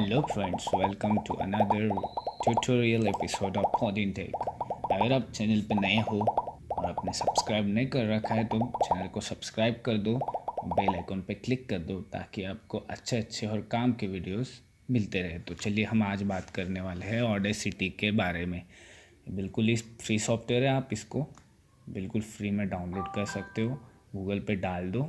Hello friends, welcome to another tutorial episode of Podintech. अगर आप channel पर नए हो और आपने सब्सक्राइब नहीं कर रखा है तो चैनल को सब्सक्राइब कर दो, बेल आइकन पे क्लिक कर दो ताकि आपको अच्छे अच्छे और काम के वीडियोस मिलते रहे। तो चलिए हम आज बात करने वाले हैं ऑडेसिटी के बारे में। बिल्कुल ही फ्री सॉफ्टवेयर है, आप इसको बिल्कुल फ्री में डाउनलोड कर सकते हो। गूगल पे डाल दो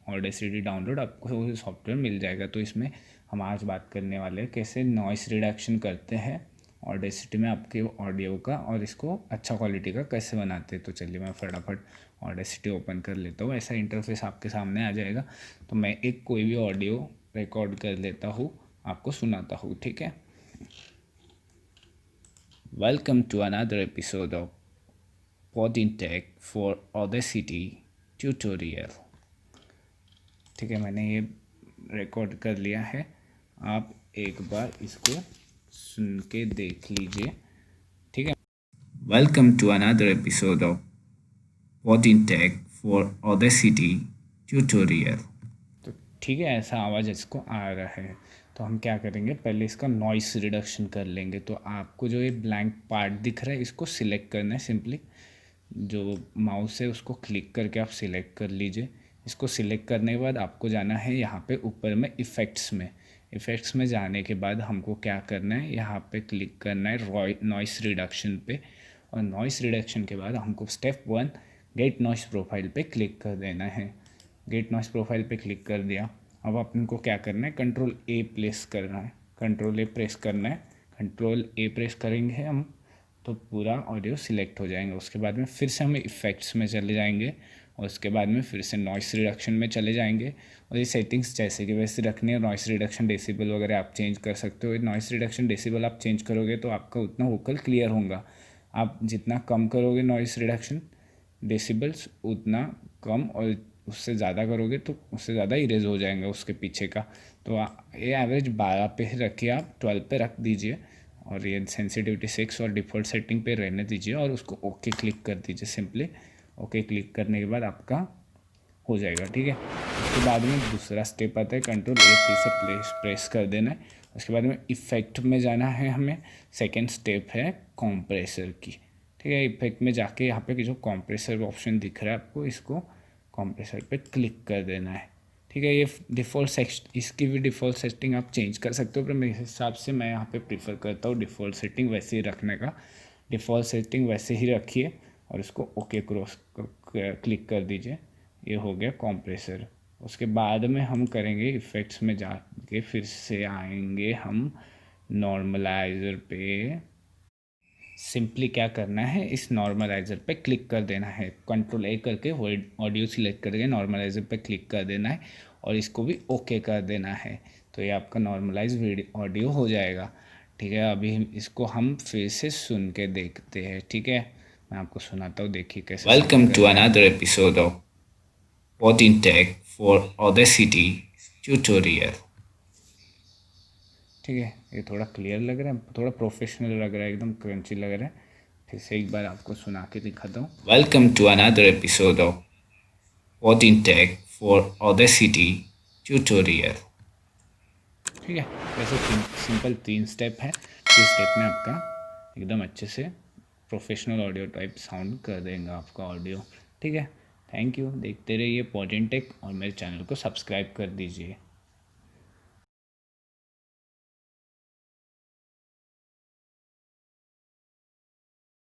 ऑडेसिटी डाउनलोड, आपको वो सॉफ्टवेयर मिल जाएगा। तो इसमें हम आज बात करने वाले हैं कैसे नॉइस रिडक्शन करते हैं ऑडेसिटी में आपके ऑडियो का, और इसको अच्छा क्वालिटी का कैसे बनाते हैं। तो चलिए मैं फटाफट ऑडेसिटी ओपन कर लेता हूँ। ऐसा इंटरफेस आपके सामने आ जाएगा। तो मैं एक कोई भी ऑडियो रिकॉर्ड कर लेता हूँ, आपको सुनाता हूँ, ठीक है। Welcome to another episode of Podintech for Audacity tutorial. ठीक है, मैंने ये रिकॉर्ड कर लिया है। आप एक बार इसको सुन के देख लीजिए, ठीक है। Welcome to another episode of Podintech for Audacity tutorial. तो ठीक है, ऐसा आवाज़ इसको आ रहा है। तो हम क्या करेंगे, पहले इसका नॉइस रिडक्शन कर लेंगे। तो आपको जो ये ब्लैंक पार्ट दिख रहा है इसको सिलेक्ट करना है। सिंपली जो माउस है उसको क्लिक करके आप सिलेक्ट कर लीजिए। इसको सिलेक्ट करने के बाद आपको जाना है यहाँ पे ऊपर में इफ़ेक्ट्स में। इफ़ेक्ट्स में जाने के बाद हमको क्या करना है, यहाँ पे क्लिक करना है नॉइस रिडक्शन पे। और नॉइस रिडक्शन के बाद हमको स्टेप 1 गेट नॉइस प्रोफाइल पे क्लिक कर देना है। गेट नॉइस प्रोफाइल पे क्लिक कर दिया। अब अपन को क्या करना है, कंट्रोल ए प्रेस करना है। कंट्रोल ए प्रेस करना है। कंट्रोल ए प्रेस करेंगे हम तो पूरा ऑडियो सिलेक्ट हो जाएंगे। उसके बाद में फिर से हम इफ़ेक्ट्स में चले जाएंगे और उसके बाद में फिर से नॉइस रिडक्शन में चले जाएंगे। और ये सेटिंग्स जैसे कि वैसे रखनी है। नॉइस रिडक्शन डेसिबल वगैरह आप चेंज कर सकते हो। नॉइस रिडक्शन डेसिबल आप चेंज करोगे तो आपका उतना वोकल क्लियर होगा। आप जितना कम करोगे नॉइस रिडक्शन डेसिबल्स उतना कम, और उससे ज़्यादा करोगे तो उससे ज़्यादा इरेज हो जाएगा उसके पीछे का। तो ये एवरेज 12 पे रखिए, आप 12 पे रख दीजिए और ये सेंसिटिविटी 6 और डिफ़ॉल्ट सेटिंग पे रहने दीजिए और उसको ओके क्लिक कर दीजिए। सिंपली ओके क्लिक करने के बाद आपका हो जाएगा, ठीक है। उसके बाद में दूसरा स्टेप आता है, कंट्रोल ए फिर से प्रेस कर देना है। उसके बाद में इफ़ेक्ट में जाना है हमें। सेकेंड स्टेप है कॉम्प्रेसर की, ठीक है। इफेक्ट में जाके यहाँ पे जो कॉम्प्रेसर ऑप्शन दिख रहा है आपको, इसको कॉम्प्रेसर पे क्लिक कर देना है, ठीक है। ये इसकी भी डिफ़ॉल्ट सेटिंग आप चेंज कर सकते हो, पर मेरे हिसाब से मैं यहाँ पे प्रीफर करता हूँ डिफ़ॉल्ट सेटिंग वैसे ही रखने का। डिफ़ॉल्ट सेटिंग वैसे ही रखिए और इसको ओके क्रॉस क्लिक कर दीजिए। ये हो गया कॉम्प्रेसर। उसके बाद में हम करेंगे इफ़ेक्ट्स में जाके फिर से आएंगे हम नॉर्मलाइज़र पे। सिंपली क्या करना है, इस नॉर्मलाइज़र पे क्लिक कर देना है। कंट्रोल ए करके ऑडियो सिलेक्ट करके नॉर्मलाइज़र पे क्लिक कर देना है और इसको भी ओके कर देना है। तो ये आपका नॉर्मलाइज ऑडियो हो जाएगा, ठीक है। अभी इसको हम फिर से सुन के देखते हैं, ठीक है। मैं आपको सुनाता हूँ, देखिए कैसे। Welcome to another episode of Podintech for Audacity tutorial. ठीक है, ये थोड़ा क्लियर लग रहा है, थोड़ा प्रोफेशनल लग रहा है, एकदम क्रंची लग रहा है। फिर से एक बार आपको सुना के दिखाता हूँ। Welcome to another episode of Podintech for Audacity tutorial. ठीक है, वैसे सिंपल 3 स्टेप है। 3 स्टेप में आपका एकदम अच्छे से प्रोफेशनल ऑडियो टाइप साउंड कर देगा आपका ऑडियो, ठीक है। थैंक यू, देखते रहिए पॉडिंटेक और मेरे चैनल को सब्सक्राइब कर दीजिए।